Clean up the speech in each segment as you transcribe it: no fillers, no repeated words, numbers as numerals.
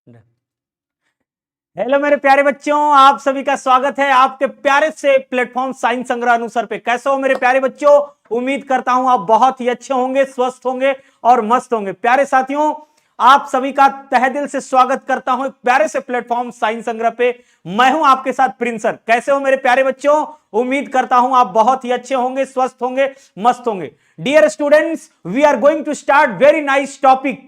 Hello मेरे प्यारे बच्चों, आप सभी का स्वागत है आपके प्यारे से प्लेटफॉर्म साइंस संग्रह अनुसार पे। कैसे हो मेरे प्यारे बच्चों? उम्मीद करता हूं आप बहुत ही अच्छे होंगे, स्वस्थ होंगे और मस्त होंगे। प्यारे साथियों, आप सभी का तहे दिल से स्वागत करता हूं एक प्यारे से प्लेटफॉर्म साइंस संग्रह पे। मैं हूं आपके साथ प्रिंस सर। कैसे हो मेरे प्यारे बच्चों? उम्मीद करता हूं आप बहुत ही अच्छे होंगे, स्वस्थ होंगे, मस्त होंगे। Dear students, we are going to start very nice topic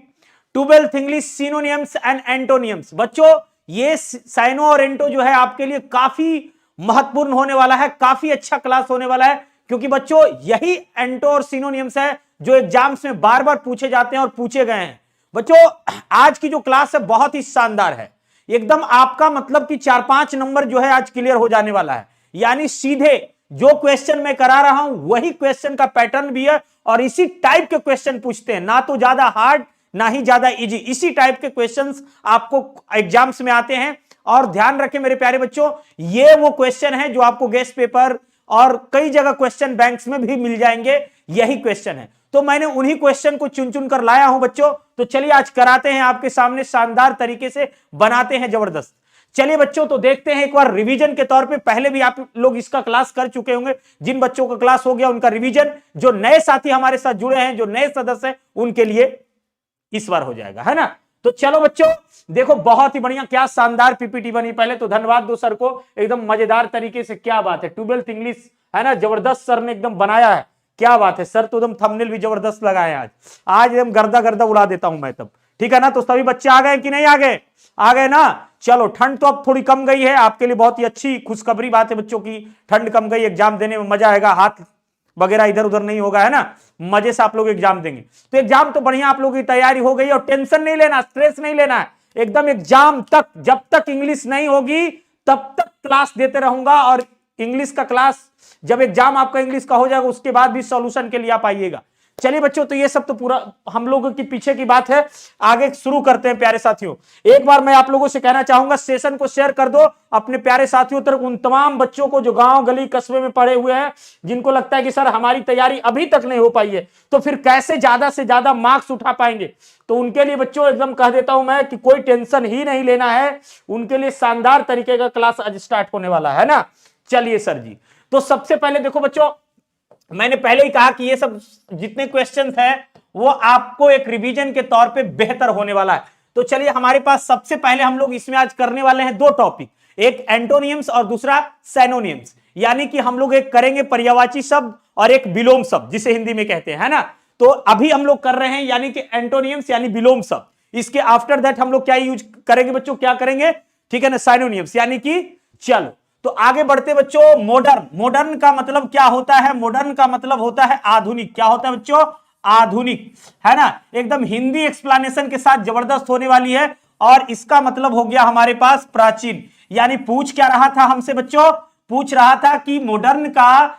12th English synonyms and antonyms. बच्चों, ये साइनो और एंटो जो है आपके लिए काफी महत्वपूर्ण होने वाला है, काफी अच्छा क्लास होने वाला है, क्योंकि बच्चों यही एंटो और सिनोनिम्स है जो एग्जाम्स में बार बार पूछे जाते हैं और पूछे गए हैं। बच्चों, आज की जो क्लास है बहुत ही शानदार है, एकदम आपका मतलब कि 4-5 नंबर जो है आज क्लियर हो जाने वाला है। यानी सीधे जो क्वेश्चन मैं करा रहा हूं वही क्वेश्चन का पैटर्न भी है और इसी टाइप के क्वेश्चन पूछते हैं, ना तो ज्यादा हार्ड ना ही ज्यादा इजी। इसी टाइप के क्वेश्चंस आपको एग्जाम्स में आते हैं। और ध्यान रखें मेरे प्यारे बच्चों, ये वो क्वेश्चन है जो आपको गेस्ट पेपर और कई जगह क्वेश्चन बैंक्स में भी मिल जाएंगे, यही क्वेश्चन है। तो मैंने उन्हीं क्वेश्चन को चुन चुन कर लाया हूं बच्चों। तो चलिए आज कराते हैं आपके सामने, शानदार तरीके से बनाते हैं, जबरदस्त। चलिए बच्चों, तो देखते हैं एक बार रिवीजन के तौर पे। पहले भी आप लोग इसका क्लास कर चुके होंगे, जिन बच्चों का क्लास हो गया उनका रिवीजन। जो नए साथी हमारे साथ जुड़े हैं, जो नए सदस्य हैं, उनके लिए इस बार हो जाएगा, है ना। तो चलो बच्चों, देखो बहुत ही बढ़िया, क्या शानदार पीपीटी बनी। पहले तो धन्यवाद दो सर को, एकदम मजेदार तरीके से। क्या बात है, 12th इंग्लिश है ना, जबरदस्त सर ने एकदम बनाया है। क्या बात है सर, तो एकदम थंबनेल भी जबरदस्त लगाए आज। आज एकदम गर्दा गर्दा उड़ा देता हूं मैं तब, ठीक है ना। तो सभी बच्चे आ गए कि नहीं आ गए? आ गए ना। चलो, ठंड तो अब थोड़ी कम गई है, आपके लिए बहुत ही अच्छी खुशखबरी बात है बच्चों की। ठंड कम गई, एग्जाम देने में मजा आएगा, हाथ वगैरह इधर उधर नहीं होगा, है ना। मजे से आप लोग एग्जाम देंगे। तो एग्जाम तो बढ़िया आप लोगों की तैयारी हो गई, और टेंशन नहीं लेना, स्ट्रेस नहीं लेना है एकदम। एग्जाम तक जब तक इंग्लिश नहीं होगी तब तक क्लास देते रहूंगा, और इंग्लिश का क्लास जब एग्जाम आपका इंग्लिश का हो जाएगा उसके बाद भी सॉल्यूशन के लिए आप आइएगा। चलिए बच्चों, तो ये सब तो पूरा हम लोगों की पीछे की बात है, आगे शुरू करते हैं प्यारे साथियों। एक बार मैं आप लोगों से कहना चाहूंगा, सेशन को शेयर कर दो अपने प्यारे साथियों तक, उन तमाम बच्चों को जो गांव गली कस्बे में पड़े हुए हैं, जिनको लगता है कि सर हमारी तैयारी अभी तक नहीं हो पाई है, तो फिर कैसे ज्यादा से ज्यादा मार्क्स उठा पाएंगे। तो उनके लिए बच्चों एकदम कह देता हूं मैं कि कोई टेंशन ही नहीं लेना है, उनके लिए शानदार तरीके का क्लास आज स्टार्ट होने वाला है ना। चलिए सर जी, तो सबसे पहले देखो बच्चों, मैंने पहले ही कहा कि ये सब जितने क्वेश्चंस हैं वो आपको एक रिवीजन के तौर पे बेहतर होने वाला है। तो चलिए, हमारे पास सबसे पहले हम लोग इसमें आज करने वाले हैं दो टॉपिक, एक एंटोनियम्स और दूसरा सैनोनियम्स। यानी कि हम लोग एक करेंगे पर्यायवाची शब्द और एक विलोम शब्द, जिसे हिंदी में कहते हैं, है ना। तो अभी हम लोग कर रहे हैं यानी कि एंटोनियम्स यानी विलोम शब्द। इसके आफ्टर दैट हम लोग क्या यूज करेंगे बच्चों, क्या करेंगे, ठीक है ना, सैनोनियम्स। यानी कि चलो तो आगे बढ़ते बच्चों। मॉडर्न, मॉडर्न का मतलब क्या होता है? मॉडर्न का मतलब होता है आधुनिक। क्या होता है बच्चों? आधुनिक, है ना। एकदम हिंदी एक्सप्लेनेशन के साथ जबरदस्त होने वाली है। और इसका मतलब हो गया हमारे पास प्राचीन। यानी पूछ क्या रहा था हमसे बच्चों? पूछ रहा था कि मॉडर्न का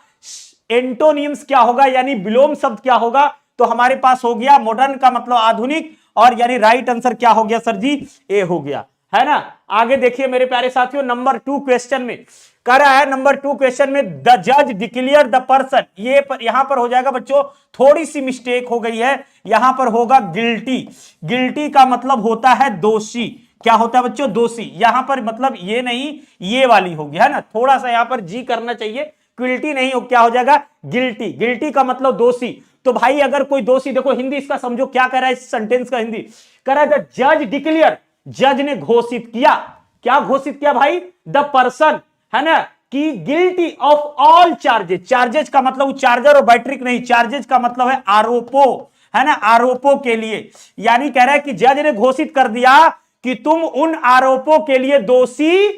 एंटोनियम्स क्या होगा, यानी विलोम शब्द क्या होगा। तो हमारे पास हो गया मॉडर्न का मतलब आधुनिक, और यानी राइट आंसर क्या हो गया सर जी? ए हो गया, है ना। आगे देखिए मेरे प्यारे साथियों, नंबर 2 क्वेश्चन में कह रहा है, नंबर 2 क्वेश्चन में द जज डिक्लेयर द पर्सन, ये यहां पर हो जाएगा बच्चों, थोड़ी सी मिस्टेक हो गई है, यहां पर होगा गिल्टी। गिल्टी का मतलब होता है दोषी। क्या होता है बच्चों? दोषी। यहां पर मतलब ये नहीं, ये वाली होगी, है ना। थोड़ा सा यहां पर जी करना चाहिए, क्विल्टी नहीं हो, क्या हो जाएगा? गिल्टी। गिल्टी का मतलब दोषी। तो भाई अगर कोई दोषी, देखो हिंदी इसका समझो, क्या कह रहा है इस सेंटेंस का हिंदी, कह रहा है द जज डिक्लेयर, जज ने घोषित किया। क्या घोषित किया भाई? द पर्सन, है ना, कि guilty of all charges. Charges का मतलब चार्जर और बैटरी नहीं, चार्जेज का मतलब है आरोपों, है ना, आरोपों के लिए। यानी कह रहा है कि जज ने घोषित कर दिया कि तुम उन आरोपों के लिए दोषी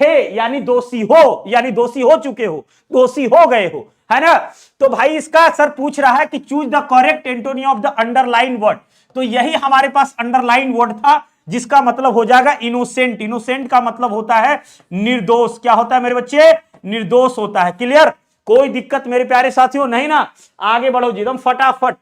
थे, यानी दोषी हो, यानी दोषी हो चुके हो, दोषी हो गए हो, है ना। तो भाई इसका सर पूछ रहा है कि choose the correct antonym of the underline word. तो यही हमारे पास अंडरलाइन वर्ड था, जिसका मतलब हो जाएगा इनोसेंट। इनोसेंट का मतलब होता है निर्दोष। क्या होता है मेरे बच्चे? निर्दोष होता है। क्लियर? कोई दिक्कत मेरे प्यारे साथियों नहीं ना। आगे बढ़ो जी एकदम फटाफट।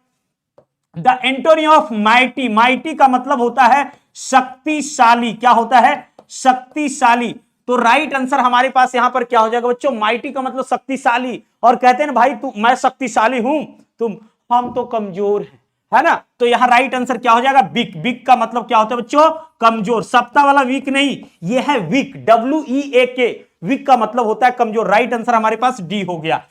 The antonym of mighty, mighty का मतलब होता है शक्तिशाली। क्या होता है? शक्तिशाली। तो राइट आंसर हमारे पास यहां पर क्या हो जाएगा बच्चों? माइटी का मतलब शक्तिशाली। और कहते हैं ना भाई, तू मैं शक्तिशाली हूं, तुम हम तो कमजोर हैं, है ना। तो यहां राइट आंसर क्या हो जाएगा, वीक। वीक का मतलब क्या होता है बच्चों, कमजोर। सप्ताह वाला वीक नहीं, ये है वीक, WEAK। वीक का मतलब होता है कमजोर। राइट आंसर हमारे पास डी हो गया।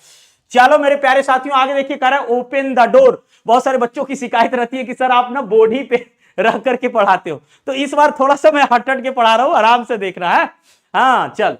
चलो मेरे प्यारे साथियों आगे देखिए, कह रहा है ओपन द डोर। बहुत सारे बच्चों की शिकायत रहती है कि सर आप ना बोर्ड ही पे रख करके पढ़ाते हो, तो इस बार थोड़ा सा मैं हट के पढ़ा रहा हूं, आराम से देखना है। हाँ चल,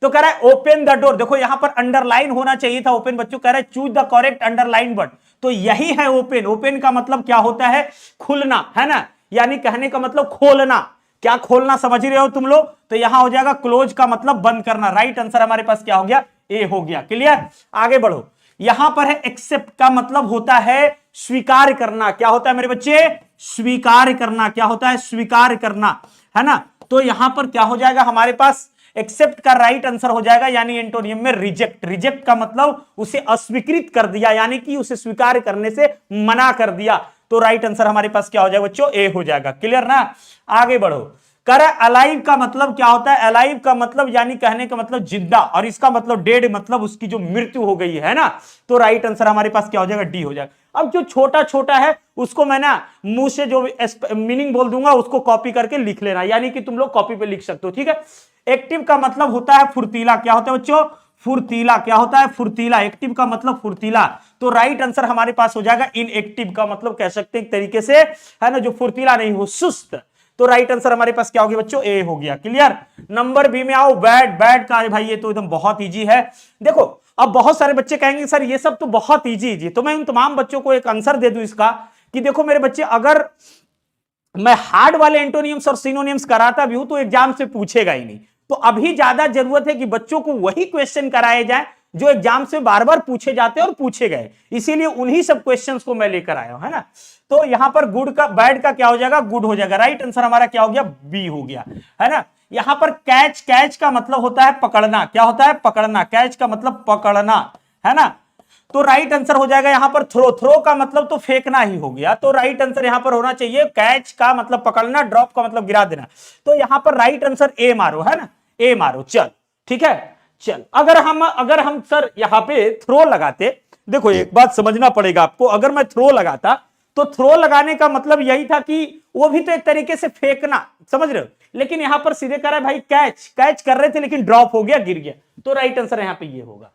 तो कह रहा है ओपन द डोर। देखो यहां पर अंडरलाइन होना चाहिए था ओपन, बच्चों कह रहा है choose the correct underline word. तो यही है ओपन। ओपन का मतलब क्या होता है, खुलना, है ना, यानी कहने का मतलब खोलना। क्या खोलना, समझ रहे हो तुम लोग। तो यहां हो जाएगा क्लोज का मतलब बंद करना। राइट आंसर हमारे पास क्या हो गया, ए हो गया। क्लियर, आगे बढ़ो। यहां पर है एक्सेप्ट का मतलब होता है स्वीकार करना। क्या होता है मेरे बच्चे, स्वीकार करना। क्या होता है, स्वीकार करना, है ना। तो यहां पर क्या हो जाएगा हमारे पास, एक्सेप्ट का राइट आंसर हो जाएगा, यानी एंटोनियम में रिजेक्ट। रिजेक्ट का मतलब उसे अस्वीकृत कर दिया, यानी कि उसे स्वीकार करने से मना कर दिया। तो राइट आंसर हमारे पास क्या हो जाएगा बच्चों, ए हो जाएगा। क्लियर ना, आगे बढ़ो। कर अलाइव का मतलब क्या होता है, अलाइव का मतलब यानी कहने का मतलब जिंदा, और इसका मतलब डेड मतलब उसकी जो मृत्यु हो गई है ना। तो राइट आंसर हमारे पास क्या हो जाएगा, डी हो जाएगा। अब जो छोटा छोटा है उसको मैं ना मुंह से जो मीनिंग बोल दूंगा उसको कॉपी करके लिख लेना, यानी कि तुम लोग कॉपी पे लिख सकते हो, ठीक है। एक्टिव का मतलब होता है फुर्तीला। क्या होता है बच्चों, फुर्तीला। क्या होता है, फुर्तीला। एक्टिव का मतलब फुर्तीला। तो राइट आंसर हमारे पास हो जाएगा इनएक्टिव का मतलब कह सकते हैं एक तरीके से, है ना, जो फुर्तीला नहीं हो, सुस्त। तो राइट आंसर हमारे पास क्या हो गया बच्चों, ए हो गया। क्लियर। नंबर बी में आओ, बैड। बैड का भाई ये तो एकदम बहुत इजी है। देखो अब बहुत सारे बच्चे कहेंगे सर ये सब तो बहुत इजी इजी, तो मैं उन तमाम बच्चों को एक आंसर दे दूं इसका कि देखो मेरे बच्चे, अगर मैं हार्ड वाले एंटोनियम्स और सिनोनियम्स कराता भी हूं तो एग्जाम से पूछेगा ही नहीं। तो अभी ज्यादा जरूरत है कि बच्चों को वही क्वेश्चन कराए जाए जो एग्जाम से बार बार पूछे जाते हैं और पूछे गए, इसीलिए उन्हीं सब क्वेश्चंस को मैं लेकर आया हूं, है ना। तो यहां पर गुड का, बैड का क्या हो जाएगा, गुड हो जाएगा। राइट आंसर हमारा क्या हो गया, बी हो गया, है ना। यहां पर कैच, कैच का मतलब होता है पकड़ना। क्या होता है, पकड़ना। कैच का मतलब पकड़ना, है ना। तो राइट आंसर हो जाएगा यहां पर थ्रो। थ्रो का मतलब तो फेंकना ही हो गया, तो राइट आंसर यहां पर होना चाहिए कैच का मतलब पकड़ना, ड्रॉप का मतलब गिरा देना। तो यहां पर राइट आंसर ए मारो, है ना, ए मारो। चल ठीक है, चल अगर हम सर यहां पे थ्रो लगाते, देखो एक बात समझना पड़ेगा आपको, अगर मैं थ्रो लगाता तो थ्रो लगाने का मतलब यही था कि वो भी तो एक तरीके से फेंकना, समझ रहे हो। लेकिन यहां पर सीधे कह रहा है भाई कैच, कैच कर रहे थे लेकिन ड्रॉप हो गया, गिर गया। तो राइट आंसर यहां पे ये होगा,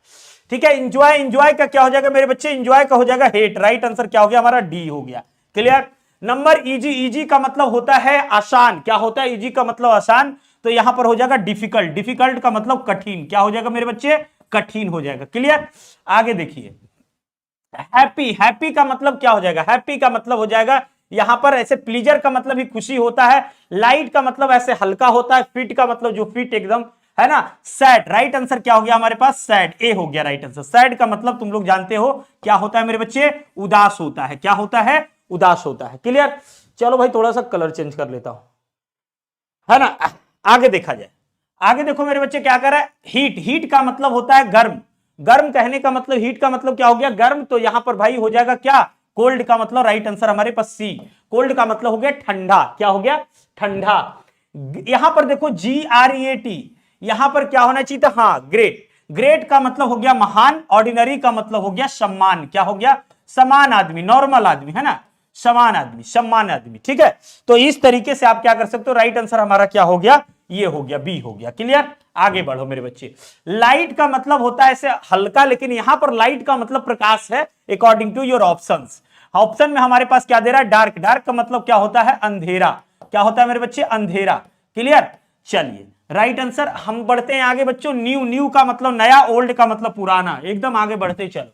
ठीक है। इंजॉय, इंजॉय का क्या हो जाएगा मेरे बच्चे, इंजॉय का हो जाएगा हेट। राइट आंसर क्या हो गया हमारा, डी हो गया। क्लियर। नंबर इजी, इजी का मतलब होता है आसान। क्या होता है, इजी का मतलब आसान। तो यहां पर हो जाएगा डिफिकल्ट। डिफिकल्ट का मतलब कठिन। क्या हो जाएगा मेरे बच्चे, कठिन हो जाएगा। क्लियर। आगे देखिए, हैप्पी। हैप्पी का मतलब क्या हो जाएगा, हैप्पी का मतलब हो जाएगा यहां पर ऐसे प्लीजर का मतलब ही खुशी होता है। लाइट का मतलब ऐसे हल्का होता है। फिट का मतलब जो फिट एकदम, है ना। सैड, राइट आंसर क्या हो गया हमारे पास, सैड, ए हो गया राइट आंसर। सैड का मतलब तुम लोग जानते हो क्या होता है मेरे बच्चे, उदास होता है। क्या होता है, उदास होता है। क्लियर। चलो भाई थोड़ा सा कलर चेंज कर लेता हूं, है ना। आगे देखा जाए, आगे देखो मेरे बच्चे क्या कर रहा है, हीट। हीट का मतलब होता है गर्म। गर्म कहने का मतलब, हीट का मतलब क्या हो गया, गर्म। तो यहां पर भाई हो जाएगा क्या, कोल्ड का मतलब राइट आंसर हमारे पास सी। कोल्ड का मतलब हो गया ठंडा। क्या हो गया, ठंडा। यहां पर देखो GREAT, यहां पर क्या होना चाहिए था, हाँ ग्रेट। ग्रेट का मतलब हो गया महान। ऑर्डिनरी का मतलब हो गया सम्मान। क्या हो गया, समान आदमी, नॉर्मल आदमी, है ना, समान आदमी, सम्मान आदमी। ठीक है। तो इस तरीके से आप क्या कर सकते हो, राइट आंसर हमारा क्या हो गया, ये हो गया, बी हो गया। क्लियर। आगे बढ़ो मेरे बच्चे। लाइट का मतलब होता है ऐसे हल्का, लेकिन यहां पर लाइट का मतलब प्रकाश है according to your options. Option में हमारे पास क्या दे रहा है, डार्क। डार्क का मतलब क्या होता है, अंधेरा। क्या होता है मेरे बच्चे, अंधेरा। क्लियर। चलिए राइट आंसर। हम बढ़ते हैं आगे बच्चों। न्यू, न्यू का मतलब नया, ओल्ड का मतलब पुराना। एकदम आगे बढ़ते चलो।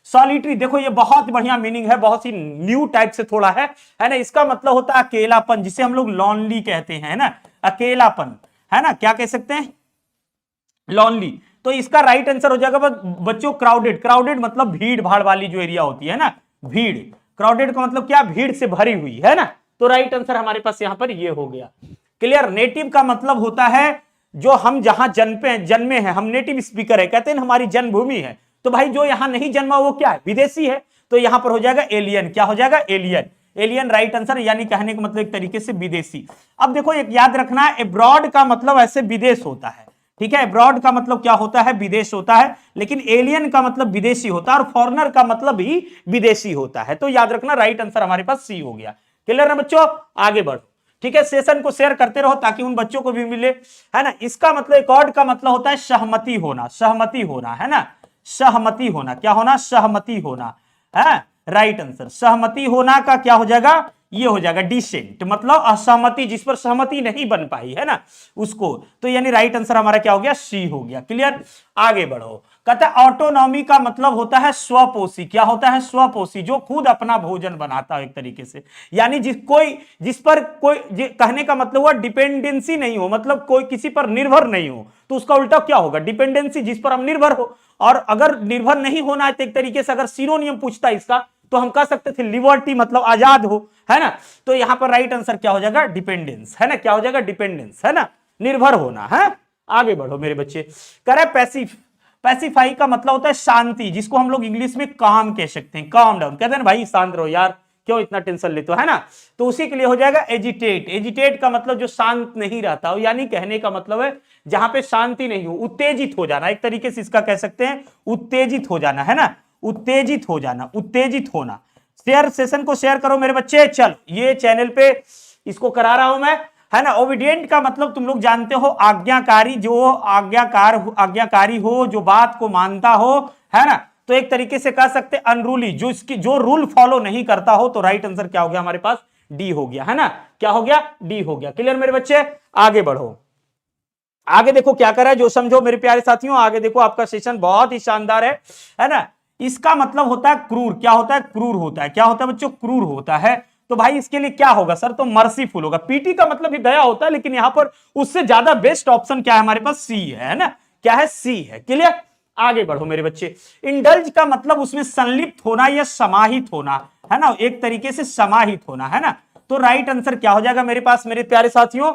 सॉलिटरी, देखो ये बहुत बढ़िया मीनिंग है, बहुत ही न्यू टाइप से थोड़ा है ना। इसका मतलब होता है अकेलापन, जिसे हम लोग लॉनली कहते हैं, है ना, अकेलापन, है ना, क्या कह सकते हैं, लॉनली। तो इसका राइट आंसर हो जाएगा बच्चों क्राउडेड। क्राउडेड मतलब भीड़ भाड़ वाली जो एरिया होती है ना, भीड़। क्राउडेड का मतलब क्या, भीड़ से भरी हुई, है ना। तो राइट आंसर हमारे पास यहां पर ये हो गया। क्लियर। नेटिव का मतलब होता है जो हम जहां जन्मे हैं, हम नेटिव स्पीकर है, कहते हैं हमारी जन्मभूमि है। तो भाई जो यहां नहीं जन्मा वो क्या है, विदेशी है। तो यहां पर हो जाएगा एलियन। क्या हो जाएगा, एलियन। एलियन राइट आंसर, यानी कहने का मतलब एक तरीके से विदेशी। अब देखो एक याद रखना, एब्रॉड का मतलब ऐसे विदेश होता है। ठीक है, अब्रॉड का मतलब क्या होता है, विदेश होता है, लेकिन एलियन का मतलब विदेशी होता है और फॉरेनर का मतलब भी विदेशी होता है। तो याद रखना राइट आंसर हमारे पास सी हो गया। क्लियर है बच्चों, आगे बढ़ो। ठीक है, सेशन को शेयर करते रहो ताकि उन बच्चों को भी मिले, है ना। इसका मतलब एकॉर्ड का मतलब होता है सहमति होना, सहमति होना, है ना, सहमति होना, क्या होना, सहमति होना, है राइट आंसर। सहमति होना का क्या हो जाएगा, ये हो जाएगा डिसेंट, मतलब असहमति, जिस पर सहमति नहीं बन पाई, है ना, उसको। तो यानी राइट आंसर हमारा क्या हो गया, सी हो गया। क्लियर, आगे बढ़ो। कहता है ऑटोनॉमी का मतलब होता है स्वपोषी, क्या होता है, स्वपोषी, जो खुद अपना भोजन बनाता है एक तरीके से। यानी जिस पर कोई कहने का मतलब हुआ डिपेंडेंसी नहीं हो, मतलब कोई किसी पर निर्भर नहीं हो, तो उसका उल्टा क्या होगा, डिपेंडेंसी, जिस पर हम निर्भर हो। और अगर निर्भर नहीं होना है तो एक तरीके से अगर सिनोनियम पूछता है इसका, तो हम कह सकते थे लिबर्टी, मतलब आजाद हो, है ना। तो यहां पर राइट आंसर क्या हो जाएगा, डिपेंडेंस, है ना, क्या हो जाएगा, डिपेंडेंस, है ना, निर्भर होना, है। आगे बढ़ो मेरे बच्चे। कह रहे पैसिफाई का मतलब होता है शांति, जिसको हम लोग इंग्लिश में काम कह सकते हैं, काम डाउन। कहते हैं भाई शांत रहो यार, क्यों इतना टेंशन लेते हो, है ना। तो उसी के लिए हो जाएगा एजिटेट। एजिटेट का मतलब जो शांत नहीं रहता हो, यानी कहने का मतलब है जहां पे शांति नहीं हो, उत्तेजित हो जाना, एक तरीके से इसका कह सकते हैं उत्तेजित हो जाना, है ना, उत्तेजित हो जाना, उत्तेजित होना। शेयर, सेशन को शेयर करो मेरे बच्चे। चल, ये चैनल पे इसको करा रहा हूं मैं, है ना। ओबीडिएंट का मतलब तुम लोग जानते हो, आज्ञाकारी, जो आज्ञाकारी हो, जो बात को मानता हो, है ना। तो एक तरीके से कह सकते अनरूली, जो रूल फॉलो नहीं करता हो। तो राइट आंसर क्या हो गया हमारे पास, डी हो गया, है ना, क्या हो गया, डी हो गया। क्लियर मेरे बच्चे, आगे बढ़ो। आगे देखो क्या कर रहा है, जो समझो मेरे प्यारे साथियों। आगे देखो, आपका सेशन बहुत ही शानदार है ना। इसका मतलब होता है क्रूर, क्या होता है, क्रूर होता है, क्या होता है बच्चों, क्रूर होता है। तो भाई इसके लिए क्या होगा सर, तो मर्सीफुल होगा। पीटी का मतलब ही दया होता है, लेकिन यहां पर उससे ज्यादा बेस्ट ऑप्शन क्या है हमारे पास, सी है ना, क्या है, सी है। क्लियर, आगे बढ़ो मेरे बच्चे। इंडल्ज का मतलब उसमें संलिप्त होना या समाहित होना, है ना, एक तरीके से समाहित होना, है ना। तो राइट आंसर क्या हो जाएगा मेरे पास मेरे प्यारे साथियों,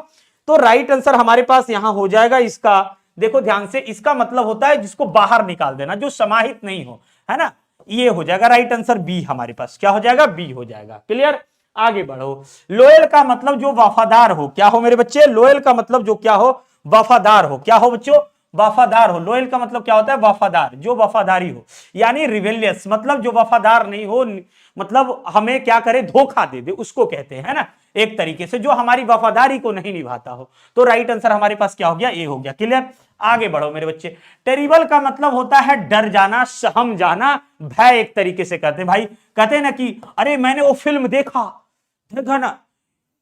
तो राइट आंसर हमारे पास यहां हो जाएगा इसका, देखो ध्यान से, इसका मतलब होता है जिसको बाहर निकाल देना, जो समाहित नहीं हो, है ना। ये हो जाएगा राइट आंसर बी हमारे पास, क्या हो जाएगा, बी हो जाएगा। क्लियर, आगे बढ़ो। लोयल का मतलब जो वफादार हो, क्या हो मेरे बच्चे, लोयल का मतलब जो क्या हो, वफादार हो, क्या हो बच्चों, वफादार हो। लोयल का मतलब क्या होता है, वफादार, जो वफादारी हो। यानी रिवेलियस, मतलब जो वफादार नहीं हो, मतलब हमें क्या करे, धोखा दे दे, उसको कहते हैं, है ना, एक तरीके से जो हमारी वफादारी को नहीं निभाता हो। तो राइट आंसर हमारे पास क्या हो गया, ए हो गया। क्लियर, आगे बढ़ो मेरे बच्चे। टेरिबल का मतलब होता है डर जाना, सहम जाना, भय, एक तरीके से कहते हैं भाई। कहते हैं ना कि अरे मैंने वो फिल्म देखा ना,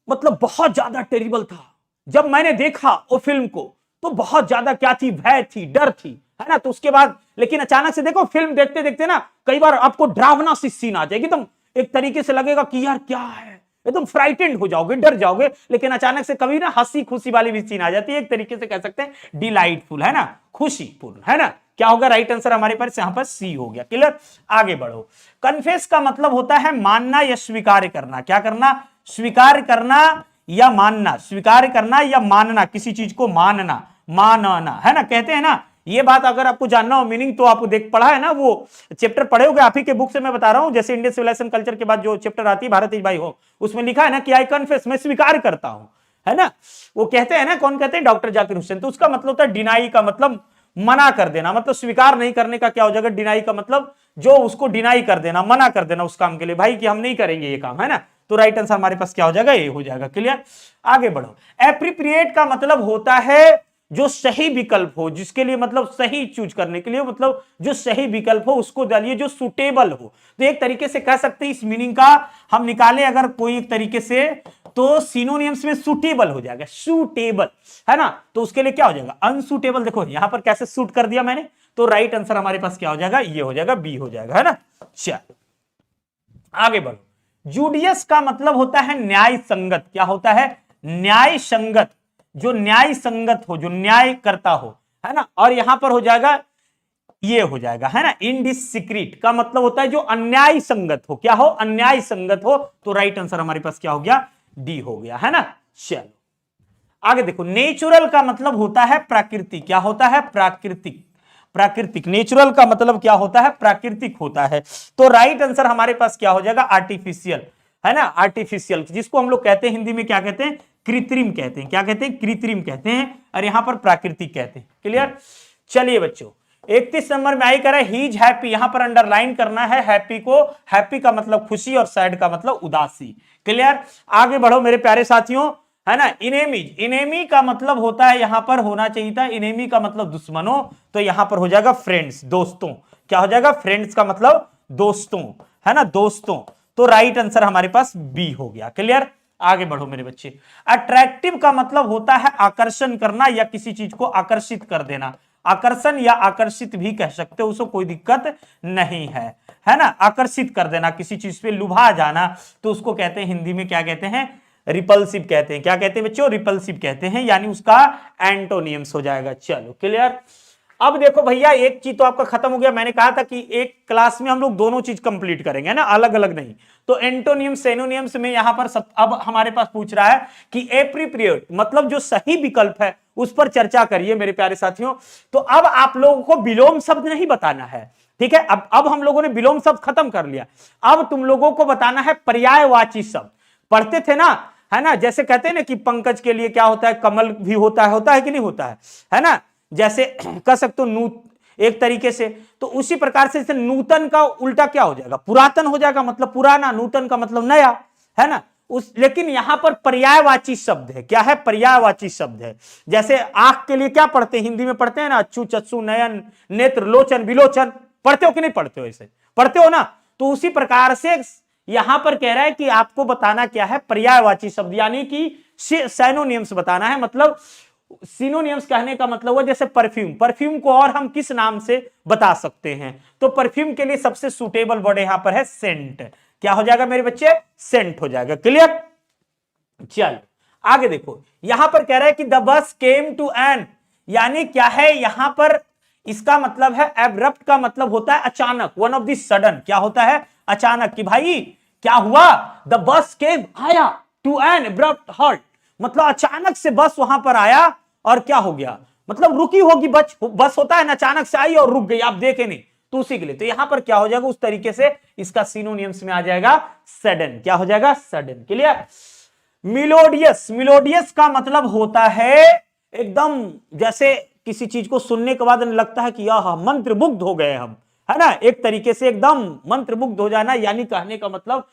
मतलब बहुत ज्यादा टेरिबल था, जब मैंने देखा वो फिल्म को तो बहुत ज्यादा क्या थी, भय थी, डर थी, है ना। तो उसके बाद लेकिन अचानक से देखो, फिल्म देखते देखते ना कई बार आपको डरावना सी सीन आ जाएगी, एकदम एक तरीके से लगेगा कि यार क्या है, एकदम फ्राइटेंड हो जाओगे, डर जाओगे। लेकिन अचानक से कभी ना हंसी खुशी वाली भी सीन आ जाती है, एक तरीके से कह सकते हैं डिलाइटफुल, है ना, खुशीपूर्ण, है ना। क्या होगा राइट आंसर हमारे पास यहां पर सी हो गया। क्लियर, आगे बढ़ो। कन्फेस का मतलब होता है मानना या स्वीकार करना, क्या करना, स्वीकार करना या मानना, स्वीकार करना या मानना, किसी चीज को मानना, मानना, है ना। कहते हैं ना, ये बात अगर आपको जानना हो मीनिंग, तो आप देख पढ़ा है ना, वो चैप्टर पढ़े होगे आप ही के बुक से मैं बता रहा हूं, जैसे इंडियन सिविलाइजेशन कल्चर के बाद जो चैप्टर आती है भारत इज भाई हो, उसमें लिखा है ना कि आई कन्फेस, मैं स्वीकार करता हूं, है ना। वो कहते हैं ना, कौन कहते हैं, डॉक्टर जाकिर हुसैन। तो उसका मतलब होता है डिनाई का मतलब मना कर देना, मतलब स्वीकार नहीं करने का क्या हो जाएगा, डिनाई का मतलब जो उसको डिनाई कर देना, मना कर देना उस काम के लिए, भाई कि हम नहीं करेंगे ये काम, है ना। तो राइट आंसर हमारे पास क्या हो जाएगा, ये हो जाएगा। क्लियर, आगे बढ़ो। एप्रोप्रिएट का मतलब होता है जो सही विकल्प हो, जिसके लिए मतलब सही चूज करने के लिए, मतलब जो सही विकल्प हो उसको डालिए, जो सुटेबल हो। तो एक तरीके से कह सकते हैं इस मीनिंग का हम निकाले अगर कोई एक तरीके से, तो सिनोनिम्स में सुटेबल हो जाएगा, सुटेबल, है ना। तो उसके लिए क्या हो जाएगा, अनसुटेबल। देखो यहां पर कैसे सूट कर दिया मैंने, तो राइट आंसर हमारे पास क्या हो जाएगा, ये हो जाएगा, बी हो जाएगा, है ना। चल आगे बढ़ो। जूडियस का मतलब होता है न्याय संगत, क्या होता है, न्याय संगत, जो न्याय संगत हो, जो न्याय करता हो, है ना। और यहां पर हो जाएगा, ये हो जाएगा, है ना। इनडिस्क्रीट का मतलब होता है जो अन्याय संगत हो, क्या हो, अन्याय संगत हो। तो राइट आंसर हमारे पास क्या हो गया, डी हो गया, है ना। चलो आगे देखो। नेचुरल का मतलब होता है प्राकृतिक, क्या होता है, प्राकृतिक, प्राकृतिक। नेचुरल का मतलब क्या होता है, प्राकृतिक होता है। तो राइट आंसर हमारे पास क्या हो जाएगा, आर्टिफिशियल, है ना, आर्टिफिशियल, जिसको हम लोग कहते हैं हिंदी में क्या कहते हैं, कृत्रिम कहते हैं। क्या कहते हैं? कृत्रिम कहते हैं, और यहां पर प्राकृतिक कहते हैं। क्लियर? चलिए बच्चों, 31 नंबर में आई कह रहा है ही इज हैप्पी, यहां पर अंडरलाइन करना है हैप्पी को। हैप्पी का मतलब खुशी और सैड का मतलब उदासी। क्लियर? आगे बढ़ो मेरे प्यारे साथियों, है ना। इनेमीज, इनेमी का मतलब होता है, यहां पर होना चाहिए था इनेमी का मतलब दुश्मनों, तो यहां पर हो जाएगा फ्रेंड्स, दोस्तों। क्या हो जाएगा? फ्रेंड्स का मतलब दोस्तों, है ना, दोस्तों। तो राइट आंसर हमारे पास बी हो गया। क्लियर? आगे बढ़ो मेरे बच्चे। अट्रैक्टिव का मतलब होता है आकर्षण करना या किसी चीज को आकर्षित कर देना। आकर्षण या आकर्षित भी कह सकते हो, उसको कोई दिक्कत नहीं है ना। आकर्षित कर देना, किसी चीज पे लुभा जाना, तो उसको कहते हैं हिंदी में, क्या कहते हैं? रिपल्सिव कहते हैं। क्या कहते हैं बच्चों? रिपल्सिव कहते हैं, यानी उसका एंटोनियम्स हो जाएगा। चलो क्लियर? अब देखो भैया, एक चीज तो आपका खत्म हो गया। मैंने कहा था कि एक क्लास में हम लोग दोनों चीज कंप्लीट करेंगे ना, अलग अलग नहीं। तो एंटोनियम सेनोनियम्स में यहां पर अब हमारे पास पूछ रहा है कि एप्रोप्रिएट मतलब जो सही विकल्प है उस पर चर्चा करिए मेरे प्यारे साथियों। तो अब आप लोगों को विलोम शब्द नहीं बताना है, ठीक है। अब हम लोगों ने विलोम शब्द खत्म कर लिया। अब तुम लोगों को बताना है पर्यायवाची शब्द। पढ़ते थे ना, है ना, जैसे कहते हैं ना कि पंकज के लिए क्या होता है? कमल भी होता है कि नहीं होता है ना। जैसे कह सकते हो एक तरीके से, तो उसी प्रकार से नूतन का उल्टा क्या हो जाएगा? पुरातन हो जाएगा, मतलब पुराना। नूतन का मतलब नया, है ना। लेकिन यहां पर पर्यायवाची शब्द है। क्या है? पर्यायवाची शब्द है। जैसे आंख के लिए क्या पढ़ते हैं? हिंदी में पढ़ते हैं ना, अच्छु, चक्षु, नयन, नेत्र, लोचन, विलोचन। पढ़ते हो कि नहीं पढ़ते हो? ऐसे पढ़ते हो ना। तो उसी प्रकार से यहां पर कह रहा है कि आपको बताना क्या है? पर्यायवाची शब्द, यानी कि सिनोनिम्स बताना है। मतलब सिनोनिम्स कहने का मतलब हुआ जैसे परफ्यूम। परफ्यूम को और हम किस नाम से बता सकते हैं? तो परफ्यूम के लिए सबसे सुटेबल वर्ड यहां पर है सेंट। क्या हो जाएगा मेरे बच्चे? सेंट हो जाएगा। क्लियर? चल आगे देखो, यहां पर कह रहा है कि the bus came to N, यानी क्या है यहां पर? इसका मतलब है एब्रप्ट का मतलब होता है अचानक, वन ऑफ द सडन। क्या होता है? अचानक, कि भाई क्या हुआ? द बस केम, आया, टू एन एब्रप्ट हॉल्ट, मतलब अचानक से बस वहां पर आया और क्या हो गया? मतलब रुकी होगी बस होता है ना, अचानक से आई और रुक गई, आप देखे नहीं, तो उसी के लिए। तो यहां पर क्या हो जाएगा? उस तरीके से इसका सिनोनिम्स में आ जाएगा सडन। क्या हो जाएगा? सडन। क्लियर? मिलोडियस, मिलोडियस का मतलब होता है एकदम, जैसे किसी चीज को सुनने के बाद लगता है कि यह मंत्रमुग्ध हो गए हम, है ना, एक तरीके से एकदम मंत्रमुग्ध हो जाना, यानी कहने का मतलब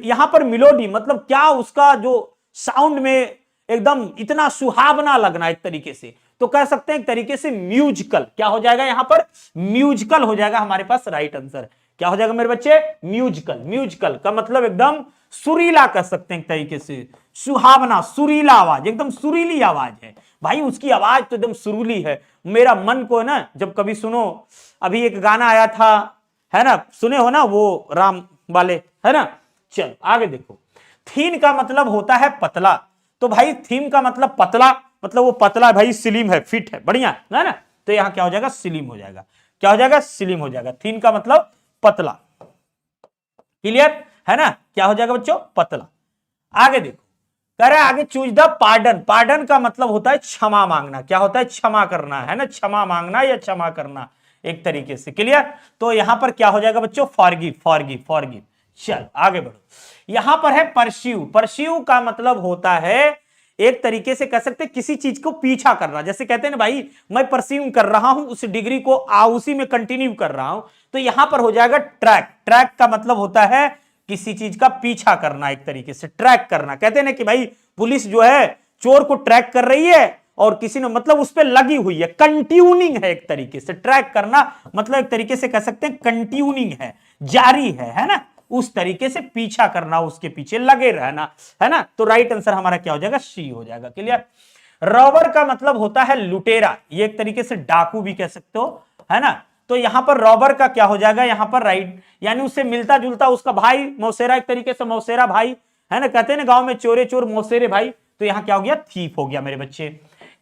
यहां पर मिलोडी मतलब क्या? उसका जो साउंड में एकदम इतना सुहावना लगना एक तरीके से, तो कह सकते हैं एक तरीके से म्यूजिकल। क्या हो जाएगा यहां पर? म्यूजिकल हो जाएगा हमारे पास राइट आंसर। क्या हो जाएगा मेरे बच्चे? म्यूजिकल। म्यूजिकल का मतलब एकदम सुरीला कह सकते हैं एक तरीके से, सुहावना, सुरीला आवाज, एकदम सुरीली आवाज है भाई, उसकी आवाज तो एकदम सुरीली है। मेरा मन को ना, जब कभी सुनो, अभी एक गाना आया था, है ना, सुने हो ना, वो राम वाले, है ना। चल आगे देखो, थीन का मतलब होता है पतला। तो भाई थीम का मतलब पतला, मतलब वो पतला भाई, स्लिम है, फिट है, बढ़िया है ना। तो यहां क्या हो जाएगा? स्लिम हो जाएगा। क्या हो जाएगा? स्लिम हो जाएगा। थीन का मतलब पतला। क्लियर है ना? क्या हो जाएगा बच्चों? पतला। आगे देखो, कह रहा है आगे चूज द पार्डन। पार्डन का मतलब होता है क्षमा मांगना। क्या होता है? क्षमा करना, है ना, क्षमा मांगना या क्षमा करना एक तरीके से। क्लियर? तो यहां पर क्या हो जाएगा बच्चों? Forgive, forgive, forgive. चल आगे बढ़ो, यहां पर है परस्यू। परस्यू का मतलब होता है एक तरीके से कह सकते किसी चीज को पीछा करना। जैसे कहते हैं ना भाई, मैं परस्यू कर रहा हूं उस डिग्री को, उसी में कंटिन्यू कर रहा हूं, तो यहां पर हो जाएगा ट्रैक। ट्रैक का मतलब होता है किसी चीज का पीछा करना, एक तरीके से ट्रैक करना। कहते हैं ना कि भाई पुलिस जो है चोर को ट्रैक कर रही है और किसी ने मतलब उस पर लगी हुई है, कंट्यूनिंग है एक तरीके से। ट्रैक करना मतलब एक तरीके से कह सकते हैं कंट्यूनिंग है, जारी है ना, उस तरीके से पीछा करना, उसके पीछे लगे रहना, है ना। तो राइट आंसर हमारा क्या हो जाएगा? सी हो जाएगा। क्लियर? रॉबर का मतलब होता है लुटेरा, ये एक तरीके से डाकू भी कह सकते हो, है ना। तो यहां पर रॉबर का क्या हो जाएगा? यहां पर राइट, यानी उससे मिलता जुलता उसका भाई मौसेरा, एक तरीके से मौसेरा भाई, है ना। कहते हैं ना गांव में चोरे चोर मौसेरे भाई, तो यहां क्या हो गया? थीफ हो गया मेरे बच्चे।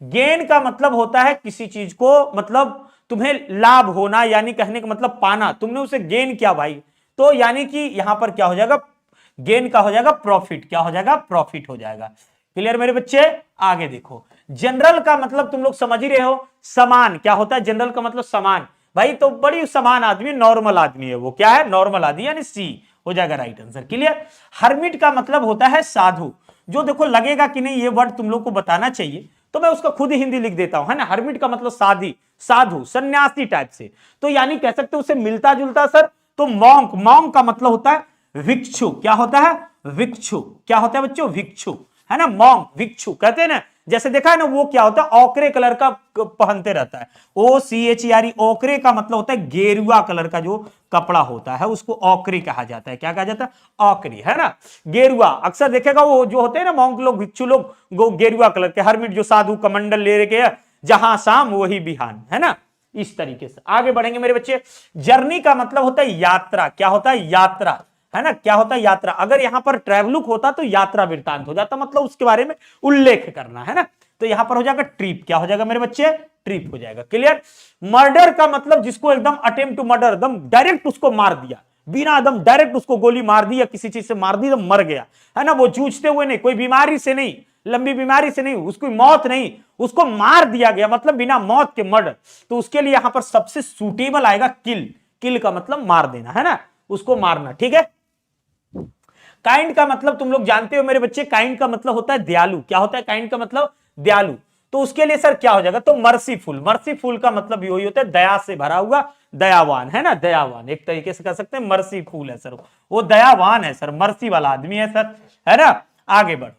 गेन का मतलब होता है किसी चीज को मतलब तुम्हें लाभ होना, यानी कहने का मतलब पाना, तुमने उसे गेन किया भाई, तो यानी कि यहां पर क्या हो जाएगा? गेन का हो जाएगा प्रॉफिट। क्या हो जाएगा? प्रॉफिट हो जाएगा। क्लियर मेरे बच्चे? आगे देखो, जनरल का मतलब तुम लोग समझ ही रहे हो, समान। क्या होता है? जनरल का मतलब समान भाई, तो बड़ी समान आदमी, नॉर्मल आदमी है वो। क्या है? नॉर्मल आदमी, यानी सी हो जाएगा राइट आंसर। क्लियर? हर्मिट का मतलब होता है साधु। जो देखो लगेगा कि नहीं ये वर्ड तुम लोग को बताना चाहिए, तो मैं उसका खुद ही हिंदी लिख देता हूं, है ना। हर्मिट का मतलब साधी, साधु, सन्यासी टाइप से, तो यानी कह सकते हो उसे मिलता जुलता सर। तो मॉन्क, मॉन्क का मतलब होता है भिक्षु। क्या होता है? भिक्षु। क्या होता है बच्चों? भिक्षु, है ना। मॉन्क, भिक्षु कहते हैं ना। जैसे देखा है ना, वो क्या होता है? ओकरे कलर का पहनते रहता है। OCHERE, ओकरे का मतलब होता है गेरुआ कलर का जो कपड़ा होता है उसको ओकरे कहा जाता है। क्या कहा जाता है? ओकरी, है ना। गेरुआ अक्सर देखेगा वो जो होते हैं ना मॉन्क लोग, भिक्षु लोग, वो गेरुआ कलर के। हरमिट जो साधु कमंडल ले के जहां शाम वही बिहान, है ना। इस तरीके से आगे बढ़ेंगे मेरे बच्चे। जर्नी का मतलब होता है यात्रा। क्या होता है? यात्रा, है ना। क्या होता है? यात्रा। अगर यहां पर ट्रैवलुक होता तो यात्रा वृत्तांत हो जाता, मतलब उसके बारे में उल्लेख करना, है ना। तो यहां पर हो जाएगा ट्रिप। क्या हो जाएगा मेरे बच्चे? ट्रिप हो जाएगा। क्लियर। मर्डर का मतलब जिसको एकदम अटेम्प्ट टू मर्डर, एकदम डायरेक्ट उसको मार दिया, बिना एकदम डायरेक्ट उसको गोली मार दी या किसी चीज से मार दी तो मर गया, है ना। वो जूझते हुए नहीं, कोई बीमारी से नहीं, लंबी बीमारी से नहीं, उसकी मौत नहीं, उसको मार दिया गया, मतलब बिना मौत के मर्डर। तो उसके लिए यहां पर सबसे सूटेबल आएगा किल। किल का मतलब मार देना, है ना, उसको मारना। ठीक है। काइंड का मतलब तुम लोग जानते हो मेरे बच्चे, काइंड का मतलब होता है दयालु। क्या होता है काइंड का मतलब? दयालु। तो उसके लिए सर क्या हो जाएगा? तो मर्सीफुल। मर्सीफुल का मतलब यही होता है दया से भरा हुआ, दयावान, है ना। दयावान एक तरीके से कह सकते हैं मर्सीफुल है सर, वो दयावान है सर, मर्सी वाला आदमी है सर, है ना। आगे बढ़ो।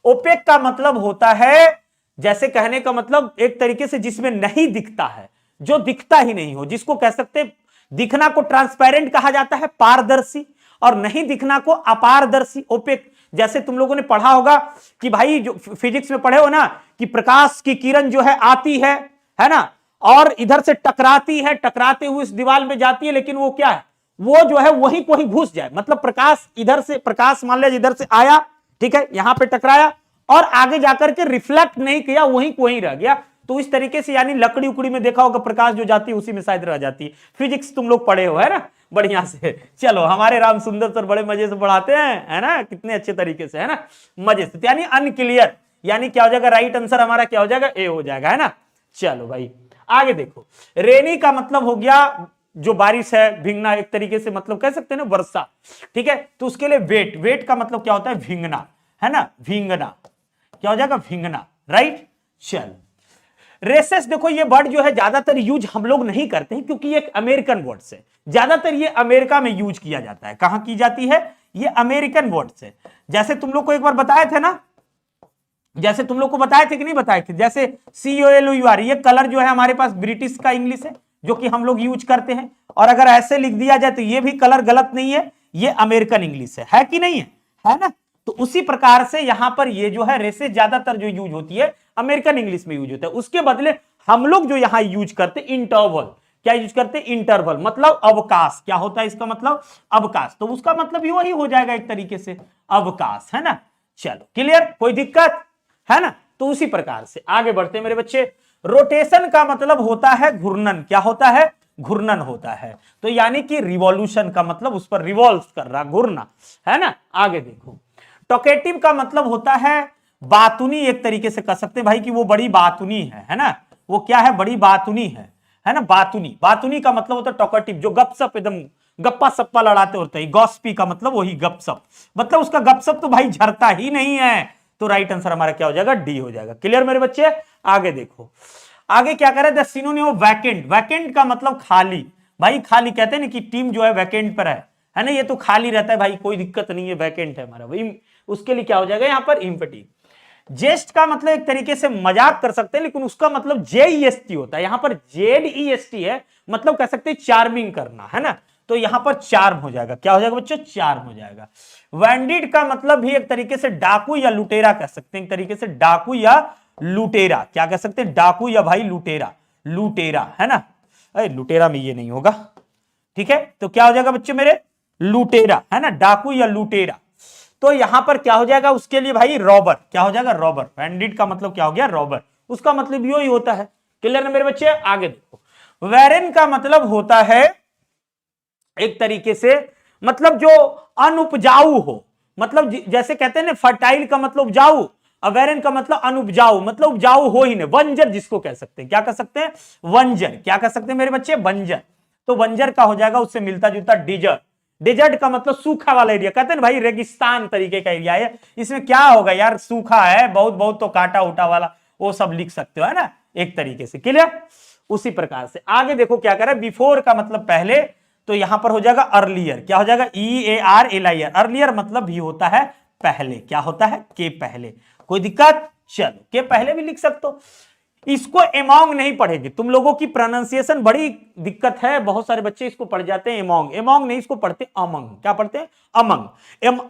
ओपेक का मतलब होता है, जैसे कहने का मतलब एक तरीके से जिसमें नहीं दिखता है, जो दिखता ही नहीं हो, जिसको कह सकते दिखना को ट्रांसपेरेंट कहा जाता है, पारदर्शी, और नहीं दिखना को अपारदर्शी, ओपेक। जैसे तुम लोगों ने पढ़ा होगा कि भाई जो फिजिक्स में पढ़े हो ना कि प्रकाश की किरण जो है आती है ना, और इधर से टकराती है, टकराते हुए इस दीवार में जाती है, लेकिन वो क्या है? वो जो है वहीं को ही घुस जाए, मतलब प्रकाश इधर से, प्रकाश मान लीजिए इधर से आया, ठीक है, यहां पे टकराया और आगे जाकर के रिफ्लेक्ट नहीं किया, वहीं को वहीं रह गया। तो इस तरीके से यानी लकड़ी उकड़ी में देखा होगा प्रकाश जो जाती है उसी में शायद रह जाती है। फिजिक्स तुम लोग पढ़े हो, है ना, बढ़िया से। चलो, हमारे राम सुंदर सर बड़े मजे से पढ़ाते हैं, है ना, कितने अच्छे तरीके से, है ना, मजे से। यानी अनक्लियर, यानी क्या हो जाएगा? राइट आंसर हमारा क्या हो जाएगा? ए हो जाएगा, है ना। चलो भाई आगे देखो। रेनी का मतलब हो गया जो बारिश है, भींगना एक तरीके से, मतलब कह सकते हैं ना वर्षा, ठीक है। तो उसके लिए वेट, वेट का मतलब क्या होता है? भींगना, है ना, भींगना। क्या हो जाएगा? भींगना, राइट। चल, रेसेस देखो, ये वर्ड जो है ज्यादातर यूज हम लोग नहीं करते हैं क्योंकि ये एक अमेरिकन वर्ड है, ज्यादातर ये अमेरिका में यूज किया जाता है। कहां की जाती है? ये अमेरिकन वर्ड से। जैसे तुम लोग को एक बार बताए थे ना, जैसे तुम लोग को बताए थे कि नहीं बताए थे, जैसे COLOUR, ये कलर जो है हमारे पास ब्रिटिश का इंग्लिश है जो कि हम लोग यूज करते हैं, और अगर ऐसे लिख दिया जाए तो ये भी कलर गलत नहीं है, ये अमेरिकन इंग्लिश है कि नहीं है? है ना। तो उसी प्रकार से यहां पर ये जो है रेसेस ज्यादातर जो यूज होती है अमेरिकन इंग्लिश में यूज होता है। उसके बदले हम लोग जो यहां यूज करते इंटरवल, क्या यूज करते? इंटरवल, मतलब अवकाश। क्या होता है इसका मतलब? अवकाश। तो उसका मतलब वही हो जाएगा एक तरीके से, अवकाश, है ना। चलो क्लियर, कोई दिक्कत है ना। तो उसी प्रकार से आगे बढ़ते हैं मेरे बच्चे। रोटेशन का मतलब होता है घूर्णन। क्या होता है? घूर्णन होता है। तो यानी कि रिवॉल्यूशन का मतलब उस पर रिवॉल्व कर रहा, घूरना, है ना। आगे देखो। टॉकेटिव का मतलब होता है बातुनी, एक तरीके से कह सकते हैं भाई कि वो बड़ी बातुनी है ना। वो क्या है? बड़ी बातुनी है ना। बातुनी, बातुनी का मतलब होता है टॉकेटिव, जो गपसप एकदम गप्पा सप्पा लड़ाते होते हैं। गॉसिपी का मतलब वही गपसप, मतलब उसका गपसप तो भाई झरता ही नहीं है। तो राइट आंसर हमारा क्या हो जाएगा? डी हो जाएगा। क्लियर मेरे बच्चे। आगे देखो, आगे क्या करे? The synonym of vacant. Vacant का मतलब खाली, भाई खाली कहते हैं ना कि टीम जो है वैकेंट पर है ना, ये तो खाली रहता है भाई, कोई दिक्कत नहीं है, वैकेंट है हमारा भाई। उसके लिए क्या हो जाएगा यहां पर? इम्पटी। जेस्ट का मतलब एक तरीके से मजाक कर सकते हैं, लेकिन उसका मतलब JEST होता है, यहां पर ZEST है, मतलब कह सकते हैं चार्मिंग करना, है ना। तो यहां पर चार्म हो जाएगा। क्या हो जाएगा बच्चों? चार्म हो जाएगा। वैंडिड का मतलब भी एक तरीके से डाकू या लुटेरा कह सकते हैं, एक तरीके से डाकू या लुटेरा। क्या कह सकते हैं? डाकू या भाई लुटेरा, लुटेरा, है ना। अरे लुटेरा में ये नहीं होगा, ठीक है। तो क्या हो जाएगा बच्चे मेरे? लुटेरा, है ना, डाकू या लुटेरा। तो यहां पर क्या हो जाएगा उसके लिए भाई? रॉबर। क्या हो जाएगा? रॉबर। बैंडिट का मतलब क्या हो गया? रॉबर। उसका मतलब यही होता है। क्लियर है मेरे बच्चे। आगे देखो। वेरेन का मतलब होता है एक तरीके से, मतलब जो अनुपजाऊ हो, मतलब जैसे कहते हैं ना फर्टाइल का मतलब उपजाऊ, अवेरन का मतलब अनुपजाऊ, मतलब उपजाऊ हो ही नहीं, बंजर जिसको कह सकते हैं। क्या कह सकते हैं? बंजर। क्या कह सकते हैं मेरे बच्चे? बंजर। तो बंजर का हो जाएगा उससे मिलता जुलता डिजर्ट। डेजर्ट का मतलब सूखा वाला एरिया, कहते हैं भाई रेगिस्तान तरीके का एरिया है, इसमें क्या होगा यार, सूखा है, बहुत बहुत तो कांटा उटा वाला वो सब लिख सकते हो, है ना, एक तरीके से। क्लियर? उसी प्रकार से आगे देखो क्या करें, बिफोर का मतलब पहले, तो यहां पर हो जाएगा अर्लियर, क्या हो जाएगा, EARLIER, अर्लियर मतलब भी होता है पहले, क्या होता है, के पहले। कोई दिक्कत? चलो के पहले भी लिख सकते हो। इसको एमोंग नहीं पढ़ेंगे, तुम लोगों की प्रोनाउंसिएशन बड़ी दिक्कत है, बहुत सारे बच्चे इसको पढ़ जाते हैं एमोंग, एमोंग नहीं, इसको पढ़ते अमंग। क्या पढ़ते हैं? अमंग।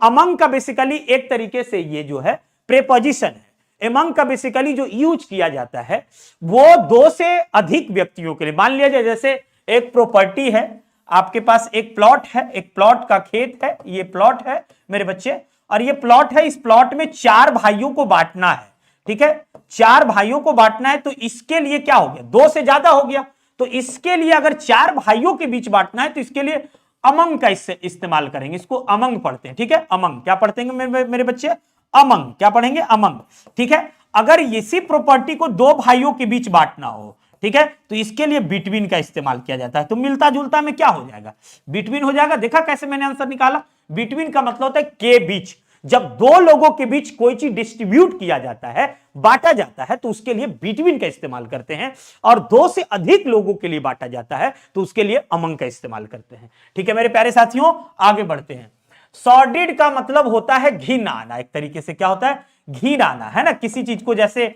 अमंग का बेसिकली एक तरीके से ये जो है प्रेपोजिशन है। एमंग का बेसिकली जो यूज किया जाता है वो दो से अधिक व्यक्तियों के लिए, मान लिया जाए जैसे एक प्रॉपर्टी है, आपके पास एक प्लॉट है, एक प्लॉट का खेत है, ये प्लॉट है मेरे बच्चे, और ये प्लॉट है, इस प्लॉट में 4 भाइयों को बांटना है, ठीक है, 4 भाइयों को बांटना है, तो इसके लिए क्या हो गया, 2 से ज्यादा हो गया, तो इसके लिए अगर 4 भाइयों के बीच बांटना है तो इसके लिए अमंग का इस्तेमाल करेंगे, इसको अमंग पढ़ते हैं, ठीक है, अमंग। क्या पढ़ते हैं मेरे बच्चे? अमंग। क्या पढ़ेंगे? अमंग, ठीक है। अगर इसी प्रॉपर्टी को 2 भाइयों के बीच बांटना हो, ठीक है, तो इसके लिए बिटवीन का इस्तेमाल किया जाता है, तो मिलता जुलता में क्या हो जाएगा, बिटवीन हो जाएगा। देखा कैसे मैंने आंसर निकाला? बिटवीन का मतलब होता है के बीच, जब 2 लोगों के बीच कोई चीज डिस्ट्रीब्यूट किया जाता है, बांटा जाता है, तो उसके लिए बिटवीन का इस्तेमाल करते हैं, और 2 से अधिक लोगों के लिए बांटा जाता है तो उसके लिए अमंग का इस्तेमाल करते हैं, ठीक है मेरे प्यारे साथियों। आगे बढ़ते हैं। सॉर्डिड का मतलब होता है घिन आना, एक तरीके से क्या होता है, घिन आना, है ना, किसी चीज को जैसे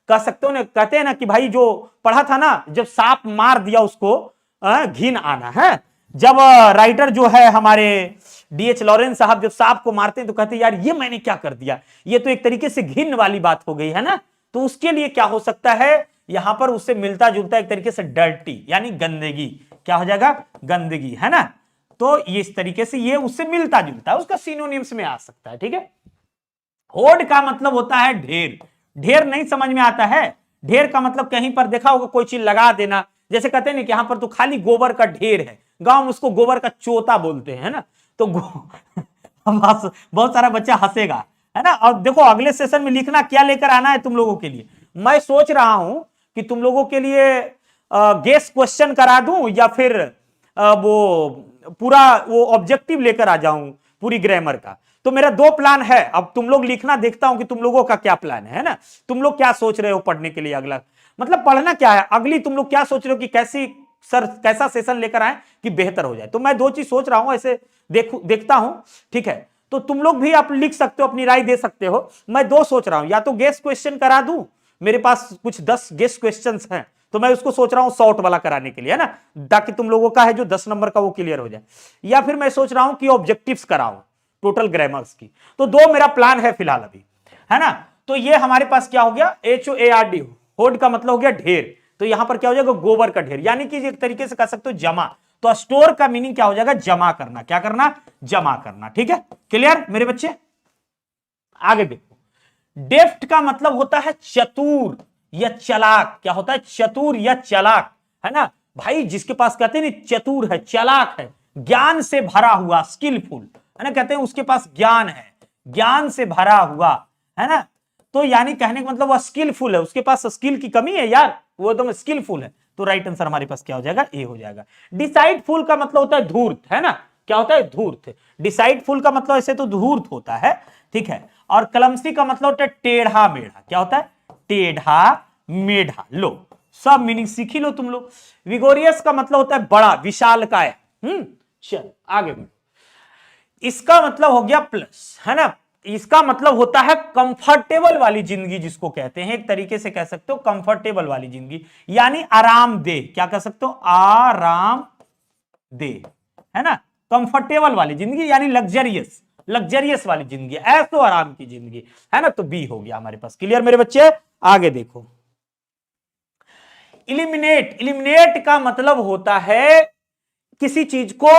कह सकते हो ना, कहते हैं ना कि भाई जो पढ़ा था ना, जब सांप मार दिया उसको घिन आना है। जब राइटर जो है हमारे DH लॉरेंस साहब जब सांप को मारते हैं तो कहते हैं यार ये मैंने क्या कर दिया, ये तो एक तरीके से घिन वाली बात हो गई, है ना, तो उसके लिए क्या हो सकता है, यहां पर उससे मिलता जुलता एक तरीके से डर्टी, यानी गंदगी, क्या हो जाएगा, गंदगी, है ना, तो ये इस तरीके से ये उससे मिलता जुलता है, उसका सिनोनिम्स में आ सकता है, ठीक है। होड का मतलब होता है ढेर, ढेर नहीं समझ में आता है, ढेर का मतलब कहीं पर देखा होगा कोई चीज लगा देना, जैसे कहते हैं ना कि यहां पर तो खाली गोबर का ढेर है, गांव में उसको गोबर का चोता बोलते हैं, है ना, तो बहुत सारा बच्चा हंसेगा, है ना। और देखो अगले सेशन में लिखना क्या लेकर आना है तुम लोगों के लिए, मैं सोच रहा हूं कि तुम लोगों के लिए गेस क्वेश्चन करा दूं या फिर वो पूरा वो ऑब्जेक्टिव लेकर आ जाऊं पूरी ग्रामर का, तो मेरा 2 प्लान है। अब तुम लोग लिखना, देखता हूं कि तुम लोगों का क्या प्लान है ना, तुम लोग क्या सोच रहे हो पढ़ने के लिए, अगला मतलब पढ़ना क्या है, अगली तुम लोग क्या सोच रहे हो कि कैसी सर कैसा सेशन लेकर आए कि बेहतर हो जाए। तो मैं 2 चीज सोच रहा हूं, ऐसे देखता हूं, ठीक है, तो तुम लोग भी आप लिख सकते हो, अपनी राय दे सकते हो। मैं 2 सोच रहा हूं, या तो गेस क्वेश्चन करा दूं, मेरे पास कुछ 10 गेस क्वेश्चंस हैं, तो मैं उसको सोच रहा हूं शॉर्ट वाला कराने के लिए, है ना, ताकि तुम लोगों का है जो 10 नंबर का वो क्लियर हो जाए, या फिर मैं सोच रहा हूं कि ऑब्जेक्टिव्स कराऊं टोटल ग्रामर्स की। तो 2 मेरा प्लान है फिलहाल अभी, है ना। तो ये हमारे पास क्या हो गया, HOARD, होड का मतलब हो गया ढेर, तो यहां पर क्या हो जाएगा, गोबर का ढेर, यानी कि एक तरीके से कह सकते हो जमा, तो स्टोर का मीनिंग क्या हो जाएगा, जमा करना, क्या करना, जमा करना, ठीक है, क्लियर मेरे बच्चे। आगे देखो, डेफ्ट का मतलब होता है चतुर या चालाक, क्या होता है, चतुर या चालाक, है ना भाई, जिसके पास कहते हैं चतुर है, चालाक है, ज्ञान से भरा हुआ, स्किलफुल, है ना, कहते हैं उसके पास ज्ञान है, ज्ञान से भरा हुआ, है ना, तो यानी कहने का मतलब वह स्किलफुल है, उसके पास स्किल की कमी है यार, वो एकदम स्किलफुल है, तो राइट आंसर हमारे पास क्या हो जाएगा, ए हो जाएगा। डिसाइडफुल का मतलब होता है धूर्त, है ना, क्या होता है, धूर्त। डिसाइडफुल का मतलब ऐसे तो धूर्त होता है, ठीक है, और क्लमसी का मतलब होता है टेढ़ा मेढ़ा, क्या होता है, टेढ़ा मेढ़ा। लो सब मीनिंग सीख ही लो तुम लोग। विगोरियस का मतलब होता है बड़ा, विशालकाय। चल आगे बढ़ो। इसका मतलब हो गया प्लस, है ना, इसका मतलब होता है कंफर्टेबल वाली जिंदगी, जिसको कहते हैं एक तरीके से कह सकते हो कंफर्टेबल वाली जिंदगी, यानी आरामदेह, क्या कह सकते हो, आरामदेह, है ना, कंफर्टेबल वाली जिंदगी यानी लग्जरियस, लग्जरियस वाली जिंदगी, ऐसो आराम की जिंदगी, है ना, तो बी हो गया हमारे पास। क्लियर मेरे बच्चे। आगे देखो, इलिमिनेट, इलिमिनेट का मतलब होता है किसी चीज को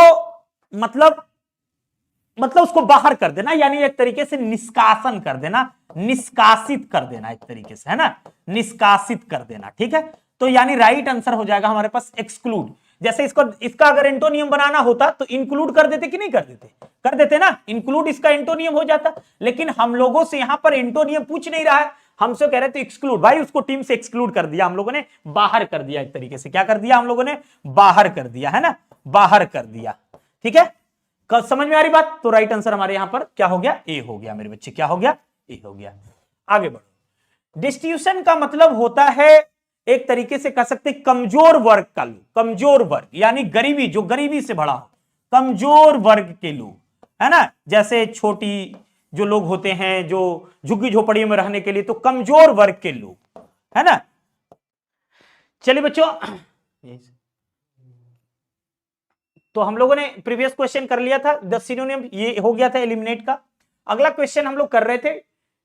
मतलब उसको बाहर कर देना, यानी एक तरीके से निष्कासन कर देना, निष्कासित कर देना, एक तरीके से, है ना, निष्कासित कर देना, ठीक है। तो यानी राइट आंसर हो जाएगा हमारे पास एक्सक्लूड। जैसे इसका अगर एंटोनियम बनाना होता तो इंक्लूड कर देते कि नहीं कर देते, कर देते ना, इंक्लूड इसका एंटोनियम हो जाता, लेकिन हम लोगों से यहां पर एंटोनियम पूछ नहीं रहा है, हमसे कह रहे थे एक्सक्लूड, भाई उसको टीम से एक्सक्लूड कर दिया हम लोगों ने, बाहर कर दिया, एक तरीके से क्या कर दिया हम लोगों ने, बाहर कर दिया, है ना, बाहर कर दिया, ठीक है। समझ में आ रही बात? तो राइट आंसर हमारे यहां पर क्या हो गया? ए हो गया मेरे बच्चे, क्या हो गया? ए हो गया। आगे बढ़ो। डिस्ट्रीब्यूशन का मतलब होता है एक तरीके से कह सकते हैं कमजोर वर्ग का लोग, कमजोर वर्ग यानी गरीबी, जो गरीबी से भरा हो, कमजोर वर्ग के लोग, है ना, जैसे छोटी जो लोग होते हैं जो झुग्गी झोपड़ी में रहने के लिए, तो कमजोर वर्ग के लोग, है ना। चलिए बच्चों, तो हम लोगों ने प्रीवियस क्वेश्चन कर लिया था, द सिनोनिम ये हो गया था एलिमिनेट का। अगला क्वेश्चन हम लोग कर रहे थे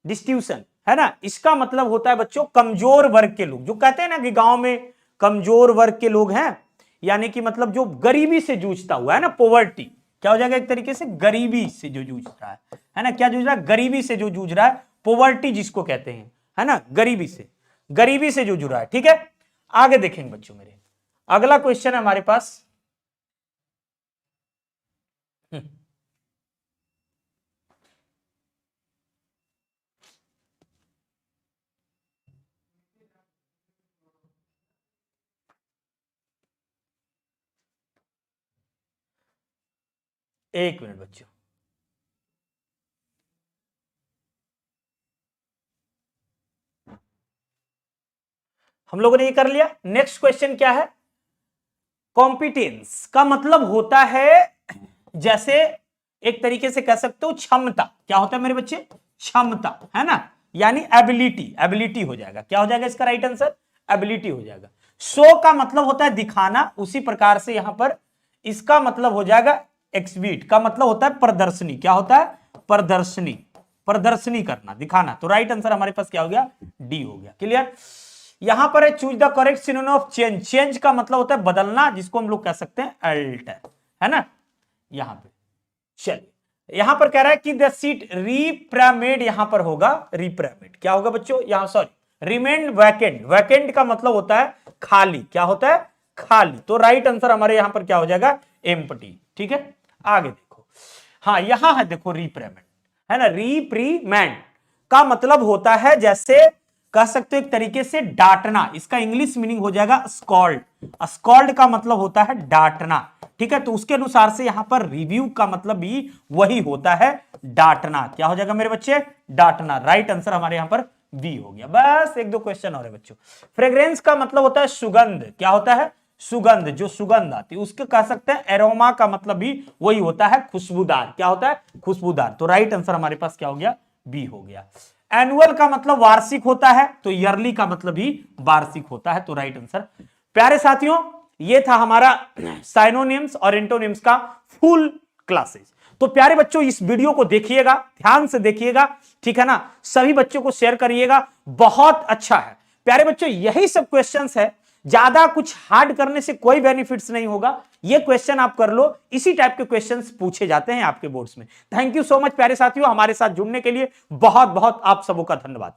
डिस्ट्रीब्यूशन, है ना। इसका मतलब होता है बच्चों कमजोर वर्ग के लोग, जो कहते हैं ना कि गांव में कमजोर वर्ग के लोग हैं, यानी कि मतलब जो गरीबी से जूझता हुआ है ना, पोवर्टी, क्या हो जाएगा एक तरीके से गरीबी से जो जूझ रहा है ना, क्या जूझ रहा है? गरीबी से जो जूझ रहा है, पोवर्टी जिसको कहते हैं, है ना, गरीबी से जो जूझ रहा है। ठीक है, आगे देखेंगे बच्चों मेरे। अगला क्वेश्चन है हमारे पास, एक मिनट बच्चों, हम लोगों ने ये कर लिया। नेक्स्ट क्वेश्चन क्या है? कॉम्पिटेंस का मतलब होता है जैसे एक तरीके से कह सकते हो क्षमता। क्या होता है मेरे बच्चे? क्षमता, है ना, यानी एबिलिटी, एबिलिटी हो जाएगा। क्या हो जाएगा इसका राइट आंसर? एबिलिटी हो जाएगा। शो का मतलब होता है दिखाना, उसी प्रकार से यहां पर इसका मतलब हो जाएगा एक्सबिट का मतलब होता है प्रदर्शनी। क्या होता है? प्रदर्शनी, प्रदर्शनी करना, दिखाना। तो राइट आंसर हमारे पास क्या हो गया? डी हो गया। क्लियर? यहां पर है choose the correct synonym of change. Change का मतलब होता है बदलना, जिसको हम लोग कह सकते हैं अल्टर, है ना। यहां पे चलिए, यहां पर कह रहा है कि द सीट रिप्रामेड, यहां पर होगा रिप्रामेड। क्या होगा बच्चों? यहां सॉरी रिमेन वैकेंट। वैकेंट का मतलब होता है खाली। क्या होता है? खाली। तो राइट आंसर हमारे यहां पर क्या हो जाएगा? एम्प्टी। ठीक है, आगे देखो। हाँ, यहां है देखो रिप्रामेड, है ना। रिप्रीमेंट का मतलब होता है जैसे कह सकते हो एक तरीके से डांटना। इसका इंग्लिश मीनिंग हो जाएगा स्कॉल्ड। स्कॉल्ड का मतलब होता है डांटना। ठीक है, तो उसके अनुसार से यहां पर रिव्यू का मतलब भी वही होता है, डांटना। क्या हो जाएगा मेरे बच्चे? डांटना। राइट आंसर हमारे यहां पर बी हो गया। बस एक दो क्वेश्चन और है बच्चों। फ्रेग्रेंस का मतलब होता है सुगंध। क्या होता है? सुगंध, जो सुगंध आती है उसके कह सकते हैं एरोमा का मतलब भी वही होता है, खुशबूदार। क्या होता है? खुशबूदार। तो राइट आंसर हमारे पास क्या हो गया? बी हो गया। एनुअल का मतलब वार्षिक होता है, तो ईयरली का मतलब भी वार्षिक होता है। तो राइट आंसर। प्यारे साथियों, ये था हमारा साइनोनिम्स और एंटोनिम्स का फुल क्लासेस। तो प्यारे बच्चों, इस वीडियो को देखिएगा, ध्यान से देखिएगा, ठीक है ना। सभी बच्चों को शेयर करिएगा, बहुत अच्छा है। प्यारे बच्चों, यही सब क्वेश्चंस है, ज्यादा कुछ हार्ड करने से कोई बेनिफिट्स नहीं होगा। ये क्वेश्चन आप कर लो, इसी टाइप के क्वेश्चंस पूछे जाते हैं आपके बोर्ड्स में। थैंक यू सो मच प्यारे साथियों, हमारे साथ जुड़ने के लिए बहुत बहुत आप सबों का धन्यवाद।